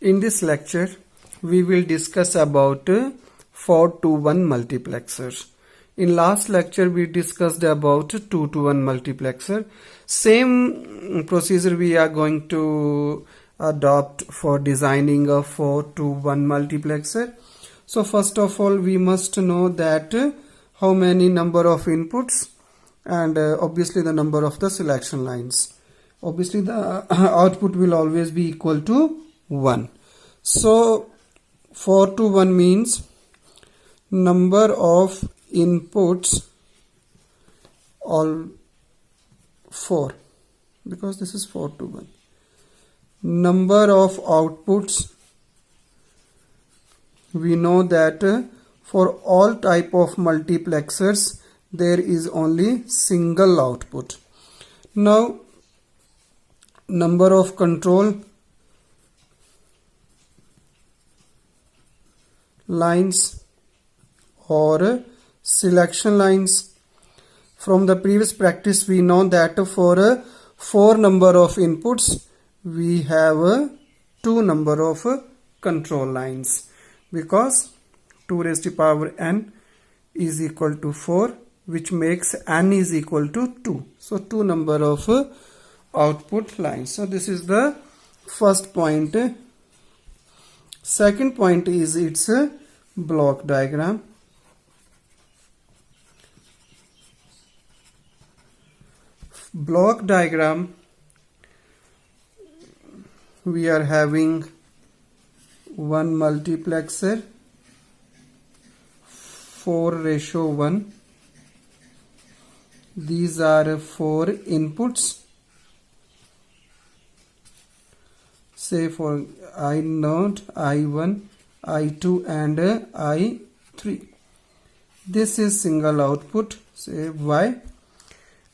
In this lecture, we will discuss about 4 to 1 multiplexers. In last lecture, we discussed about 2 to 1 multiplexer. Same procedure we are going to adopt for designing a 4 to 1 multiplexer. So first of all, we must know that how many number of inputs and obviously the number of the selection lines. Obviously the output will always be equal to 1. So 4 to 1 means number of inputs all 4, because this is 4 to 1. Number of outputs, we know that for all type of multiplexers there is only single output. Now number of control lines or selection lines. From the previous practice we know that for 4 number of inputs we have 2 number of control lines, because 2 raised to power n is equal to 4, which makes n is equal to 2. So 2 number of output lines. So this is the first point. Second point is its block diagram. Block diagram, we are having one multiplexer 4:1. These are 4 inputs. Say for I0, I1, I2 and I3. This is single output, say Y,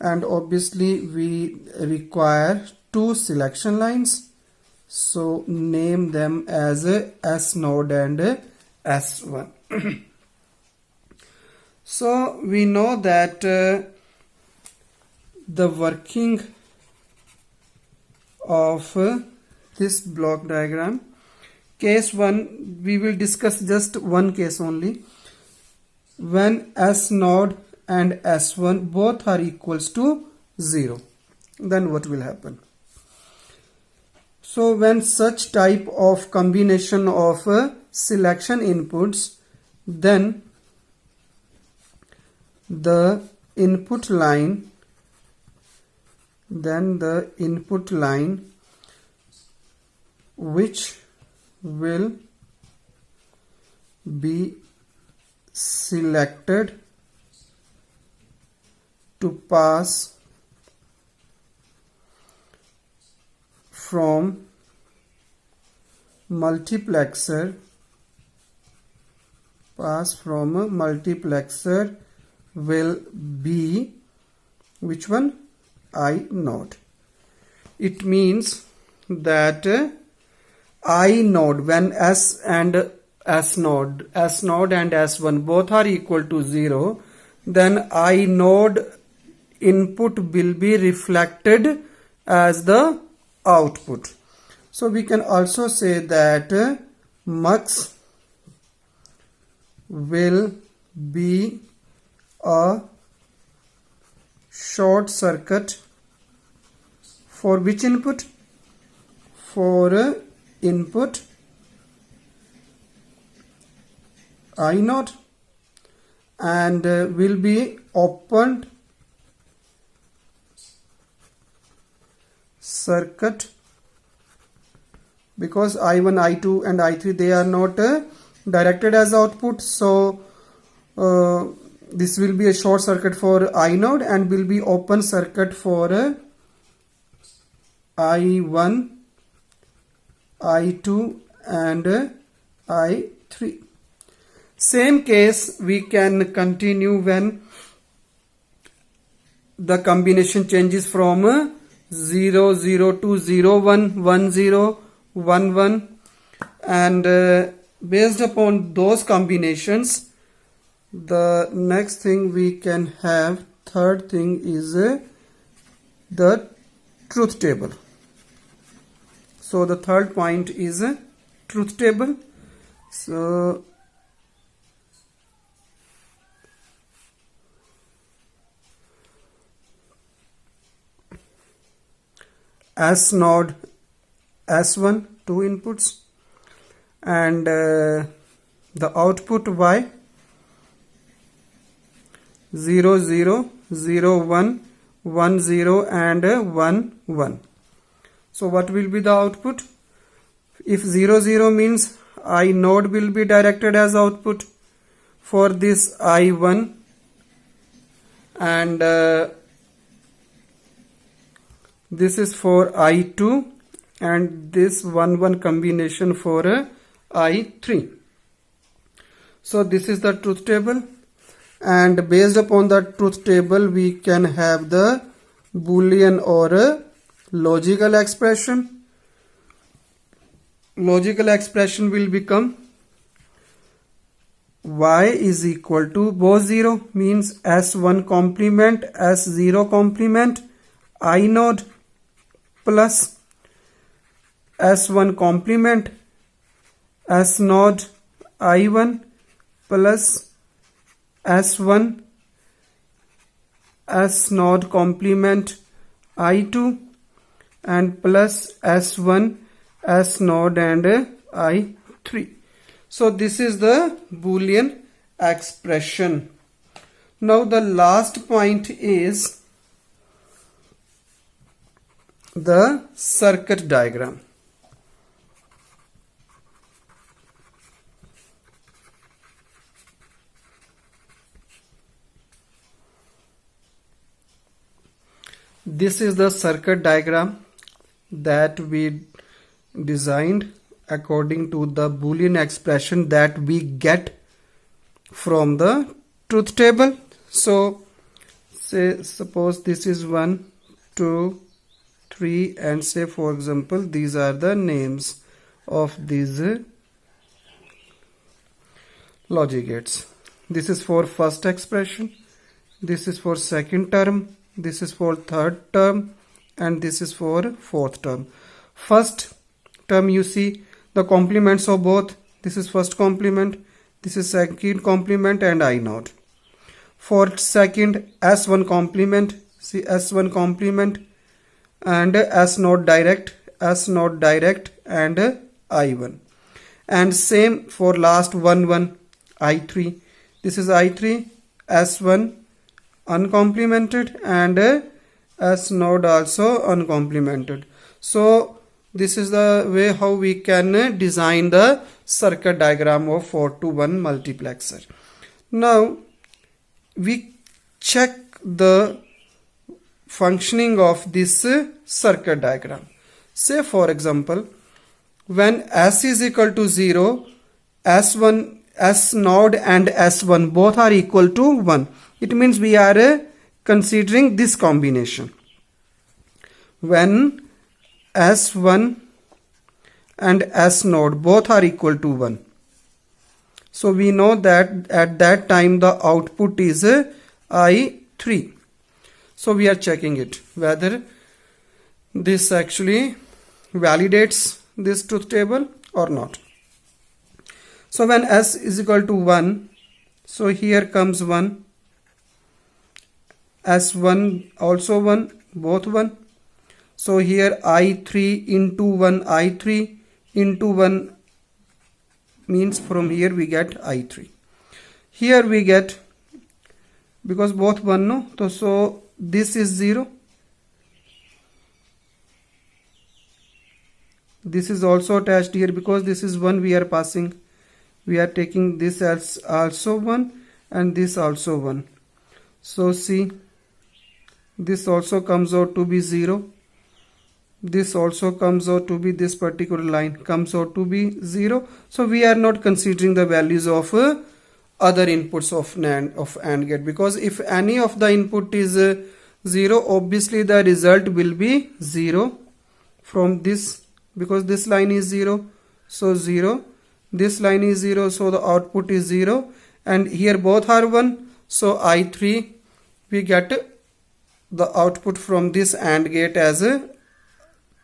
and obviously we require 2 selection lines, so name them as S node and S1. So we know that the working of this block diagram. Case 1, we will discuss just one case only. When S node and S1 both are equals to 0, then what will happen? So when such type of combination of selection inputs, then the input line which will be selected to pass from multiplexer will be which one? I node. It means that I node, when S and S node and S1 both are equal to 0, then I node input will be reflected as the output. So we can also say that mux will be a short circuit for which input? For input I node, and will be opened circuit, because I1, I2 and I3 they are not directed as output. So this will be a short circuit for I node and will be open circuit for I1, I2 and I3. Same case we can continue when the combination changes from 0, 0 to 0, 1, 1, 0, 1, 1, and based upon those combinations, the next thing we can have, third thing is the truth table. So the third point is truth table. So S node S1, two inputs, and the output Y 0 0 0 1 1 0 and 1 1. So what will be the output? If 0 0 means I node will be directed as output for this I1, and this is for I2, and this 1 1 combination for I3. So this is the truth table, and based upon the truth table we can have the Boolean or a logical expression. Logical expression will become Y is equal to both 0 means S1 complement S0 complement I node plus S1 complement S node I1 plus S1 S node complement I2 and plus S1 S node and I3. So this is the Boolean expression. Now the last point is the circuit diagram. This is the circuit diagram that we designed according to the Boolean expression that we get from the truth table. So say suppose this is 1 2 3 and say for example these are the names of these logic gates. This is for first expression, this is for second term, this is for third term, and this is for fourth term. First term, you see the complements of both. This is first complement, this is second complement and I node. For second, S1 complement, see S1 complement and S node direct and I1. And same for last 1 1 I3. This is I3, S1 uncomplemented and S node also uncomplemented. So this is the way how we can design the circuit diagram of 4-to-1 multiplexer. Now we check the functioning of this circuit diagram. Say for example, when S is equal to 0, S1, S node and S1 both are equal to 1. It means we are considering this combination. When S1 and S node both are equal to 1. So we know that at that time the output is I3. So we are checking it whether this actually validates this truth table or not. So when S is equal to 1, so here comes 1, S1 also 1, both 1. So here I3 into 1, I3 into 1 means from here we get I3. Here we get, because both 1 no, so this is 0. This is also attached here because this is 1 we are passing. We are taking this as also 1 and this also 1. So see, this also comes out to be 0. This also comes out to be, this particular line comes out to be 0. So we are not considering the values of other inputs of NAND, of AND gate, because if any of the input is 0, obviously the result will be 0 from this, because this line is 0, so 0. This line is 0, so the output is 0, and here both are 1, so I3 we get the output from this AND gate as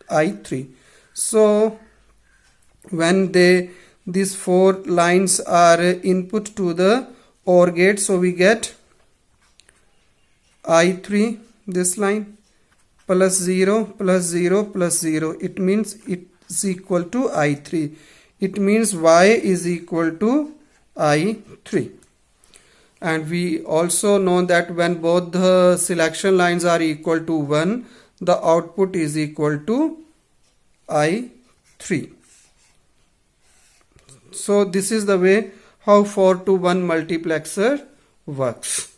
I3. So when these 4 lines are input to the OR gate, so we get I3, this line, plus 0 plus 0 plus 0. It means it's equal to I3. It means Y is equal to I3. And we also know that when both the selection lines are equal to 1, the output is equal to I3. So this is the way how 4 to 1 multiplexer works.